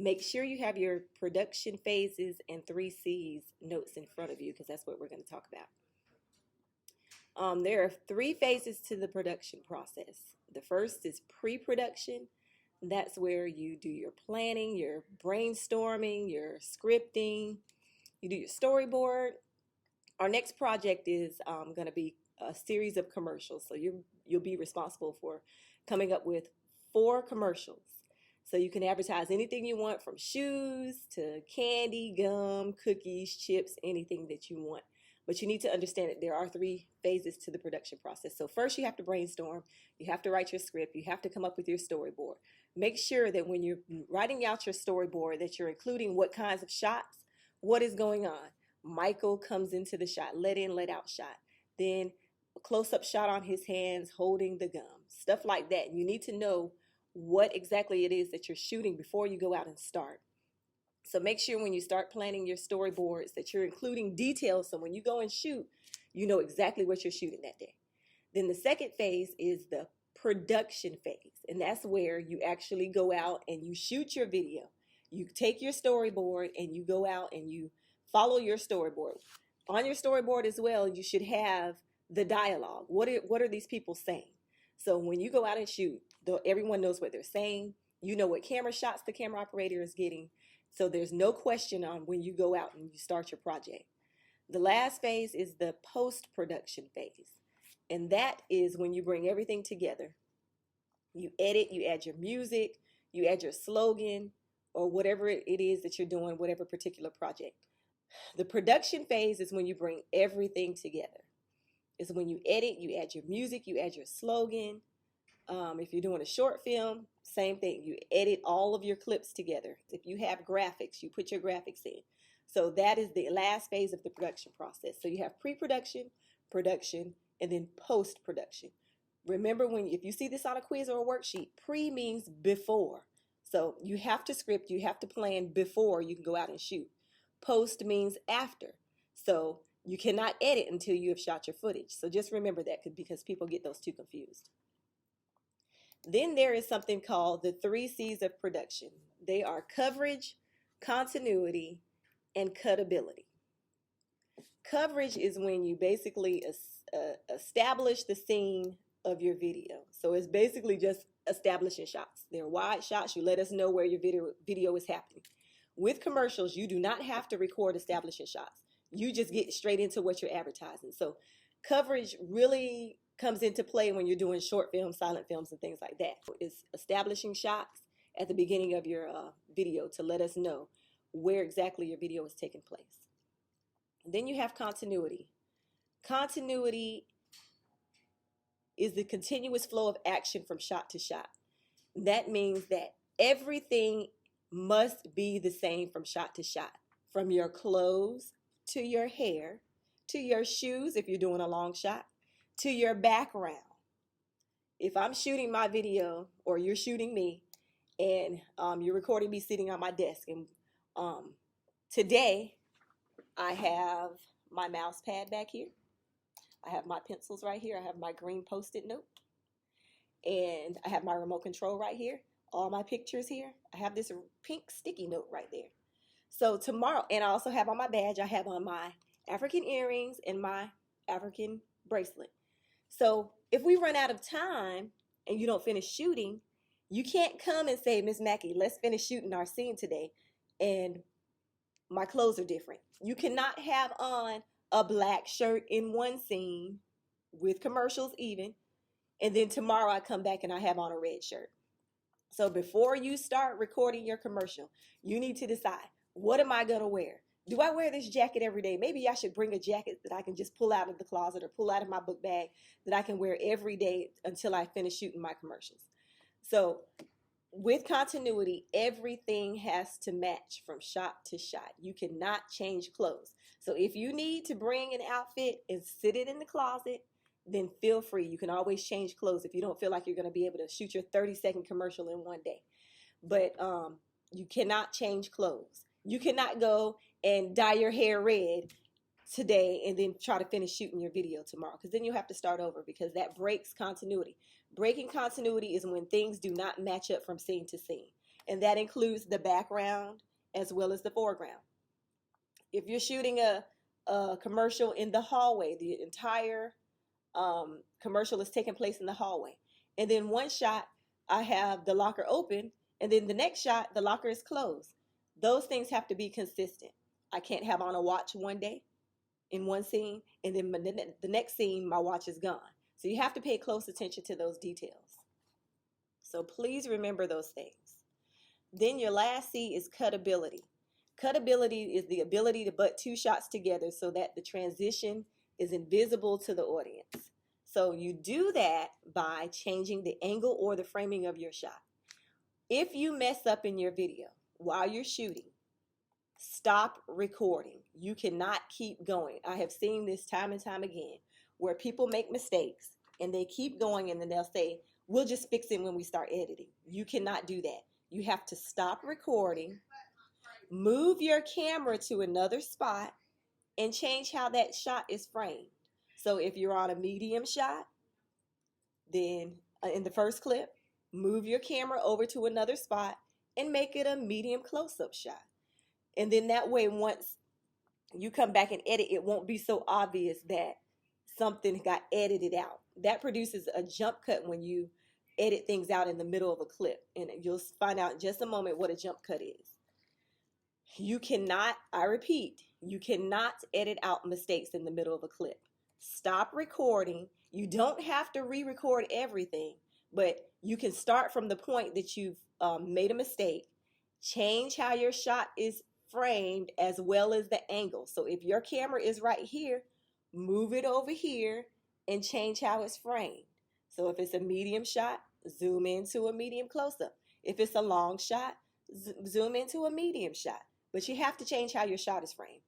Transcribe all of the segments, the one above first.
Make sure you have your production phases and 3 C's notes in front of you because that's what we're going to talk about. There are 3 phases to the production process. The first is pre-production. That's where you do your planning, your brainstorming, your scripting, you do your storyboard. Our next project is going to be a series of commercials. So you'll be responsible for coming up with 4 commercials. So you can advertise anything you want, from shoes to candy, gum, cookies, chips, anything that you want. But you need to understand that there are 3 phases to the production process. So first you have to brainstorm, you have to write your script, you have to come up with your storyboard. Make sure that when you're writing out your storyboard that you're including what kinds of shots, what is going on. Michael comes into the shot, let in, let out shot. Then a close-up shot on his hands holding the gum, stuff like that. You need to know what exactly it is that you're shooting before you go out and start. So make sure when you start planning your storyboards that you're including details so when you go and shoot, you know exactly what you're shooting that day. Then the second phase is the production phase, and that's where you actually go out and you shoot your video. You take your storyboard and you go out and you follow your storyboard. On your storyboard as well, you should have the dialogue. What are these people saying? So when you go out and shoot, everyone knows what they're saying. You know what camera shots the camera operator is getting. So there's no question on when you go out and you start your project. The last phase is the post-production phase. And that is when you bring everything together. You edit, you add your music, you add your slogan, or whatever it is that you're doing, whatever particular project. The production phase is when you bring everything together. It's when you edit, you add your music, you add your slogan. If you're doing a short film, same thing. You edit all of your clips together. If you have graphics, you put your graphics in. So that is the last phase of the production process. So you have pre-production, production, and then post-production. Remember, if you see this on a quiz or a worksheet, pre means before. So you have to script, you have to plan before you can go out and shoot. Post means after. So you cannot edit until you have shot your footage. So just remember that because people get those two confused. Then there is something called the 3 C's of production. They are coverage, continuity, and cutability. Coverage is when you basically establish the scene of your video. So it's basically just establishing shots. They're wide shots. You let us know where your video is happening. With commercials, you do not have to record establishing shots. You just get straight into what you're advertising. So coverage really comes into play when you're doing short films, silent films, and things like that. It's establishing shots at the beginning of your video to let us know where exactly your video is taking place. And then you have continuity. Continuity is the continuous flow of action from shot to shot. That means that everything must be the same from shot to shot, from your clothes to your hair, to your shoes if you're doing a long shot, to your background. If I'm shooting my video or you're shooting me and you're recording me sitting on my desk, and today I have my mouse pad back here. I have my pencils right here. I have my green Post-it note. And I have my remote control right here. All my pictures here. I have this pink sticky note right there. So tomorrow, and I also have on my badge, I have on my African earrings and my African bracelet. So if we run out of time and you don't finish shooting, you can't come and say, Miss Mackey, let's finish shooting our scene today, and my clothes are different. You cannot have on a black shirt in one scene with commercials even, and then tomorrow I come back and I have on a red shirt. So before you start recording your commercial, you need to decide, what am I going to wear? Do I wear this jacket every day? Maybe I should bring a jacket that I can just pull out of the closet or pull out of my book bag that I can wear every day until I finish shooting my commercials. So with continuity, everything has to match from shot to shot. You cannot change clothes. So if you need to bring an outfit and sit it in the closet, then feel free. You can always change clothes if you don't feel like you're going to be able to shoot your 30-second commercial in one day. But you cannot change clothes. You cannot go and dye your hair red today and then try to finish shooting your video tomorrow, because then you'll have to start over, because that breaks continuity. Breaking continuity is when things do not match up from scene to scene. and that includes the background as well as the foreground. If you're shooting a commercial in the hallway, the entire commercial is taking place in the hallway. And then one shot, I have the locker open, and then the next shot, the locker is closed. Those things have to be consistent. I can't have on a watch one day in one scene, and then the next scene, my watch is gone. So you have to pay close attention to those details. So please remember those things. Then your last C is cutability. Cutability is the ability to butt two shots together so that the transition is invisible to the audience. So you do that by changing the angle or the framing of your shot. If you mess up in your video while you're shooting, stop recording. You cannot keep going. I have seen this time and time again where people make mistakes and they keep going, and then they'll say, we'll just fix it when we start editing. You cannot do that. You have to stop recording, move your camera to another spot, and change how that shot is framed. So if you're on a medium shot, then in the first clip, move your camera over to another spot and make it a medium close-up shot. And then that way, once you come back and edit, it won't be so obvious that something got edited out. That produces a jump cut when you edit things out in the middle of a clip. And you'll find out in just a moment what a jump cut is. You cannot, I repeat, you cannot edit out mistakes in the middle of a clip. Stop recording. You don't have to re-record everything, but you can start from the point that you've made a mistake, change how your shot is framed as well as the angle. So if your camera is right here, move it over here and change how it's framed. So if it's a medium shot, zoom into a medium close-up. If it's a long shot, zoom into a medium shot. But you have to change how your shot is framed.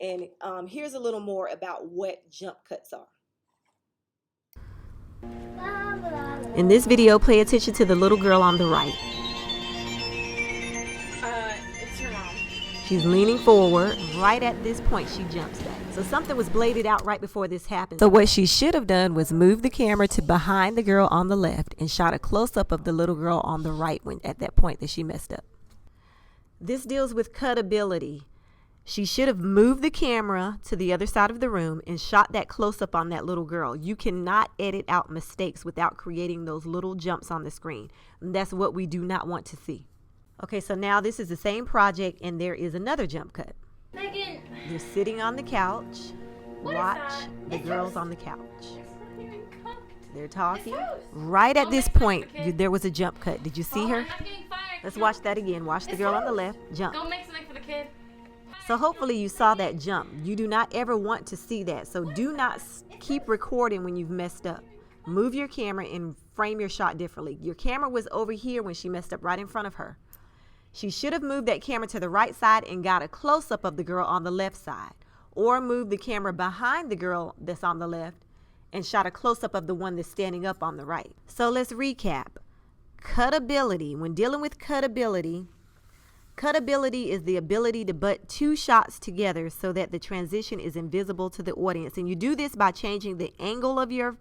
And here's a little more about what jump cuts are. In this video, pay attention to the little girl on the right. It's her mom. She's leaning forward. Right at this point, she jumps back. So something was bladed out right before this happened. So what she should have done was move the camera to behind the girl on the left and shot a close-up of the little girl on the right when at that point that she messed up. This deals with cutability. She should have moved the camera to the other side of the room and shot that close-up on that little girl. You cannot edit out mistakes without creating those little jumps on the screen. And that's what we do not want to see. Okay, so now this is the same project, and there is another jump cut. Megan! They're sitting on the couch. What is Watch that? the It's girls toast. on the couch. It's not even cooked. They're talking. It's toast. Right at Don't this make fun of point, the kid. there was a jump cut. Did you see her? I'm not getting fired. Let's No. watch that again. Watch the It's girl on the toast. left jump. Don't make something for the kid. So hopefully you saw that jump. You do not ever want to see that. So do not keep recording when you've messed up. Move your camera and frame your shot differently. Your camera was over here when she messed up, right in front of her. She should have moved that camera to the right side and got a close-up of the girl on the left side. Or move the camera behind the girl that's on the left and shot a close-up of the one that's standing up on the right. So let's recap. Cutability. When dealing with cutability is the ability to butt two shots together so that the transition is invisible to the audience. And you do this by changing the angle of your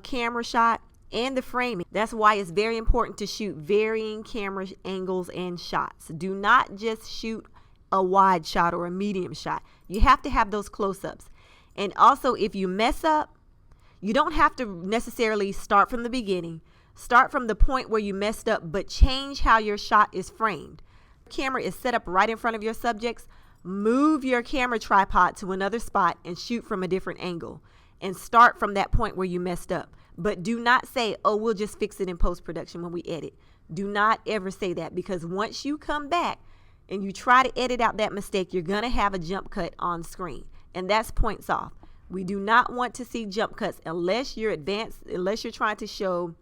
camera shot and the framing. That's why it's very important to shoot varying camera angles and shots. Do not just shoot a wide shot or a medium shot. You have to have those close-ups. And also, if you mess up, you don't have to necessarily start from the beginning. Start from the point where you messed up, but change how your shot is framed. Camera is set up right in front of your subjects. Move your camera tripod to another spot and shoot from a different angle. And start from that point where you messed up. But do not say, oh, we'll just fix it in post-production when we edit. Do not ever say that, because once you come back and you try to edit out that mistake, you're going to have a jump cut on screen. And that's points off. We do not want to see jump cuts unless you're trying to show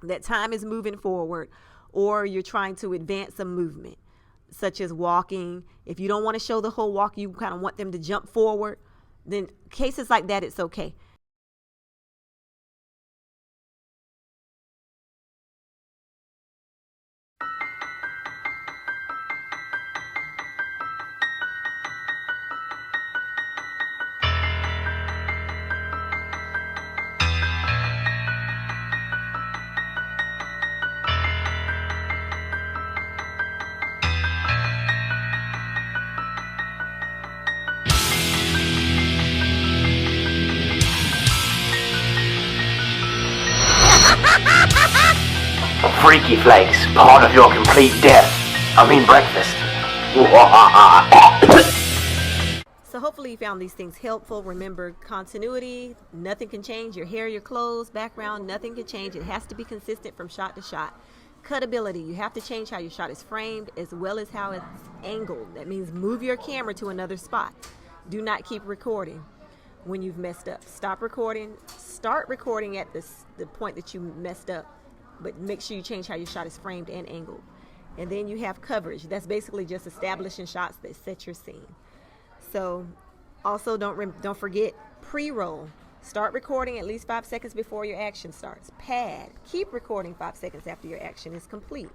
that time is moving forward, or you're trying to advance a movement, such as walking. If you don't want to show the whole walk, you kind of want them to jump forward, then cases like that, it's okay. Freaky Flakes, part of your complete death. I mean breakfast. So hopefully you found these things helpful. Remember, continuity, nothing can change. Your hair, your clothes, background, nothing can change. It has to be consistent from shot to shot. Cutability, you have to change how your shot is framed as well as how it's angled. That means move your camera to another spot. Do not keep recording when you've messed up. Stop recording. Start recording at the point that you messed up, but make sure you change how your shot is framed and angled. And then you have coverage. That's basically just establishing shots that set your scene. So also don't forget pre-roll. Start recording at least 5 seconds before your action starts. Pad. Keep recording 5 seconds after your action is complete.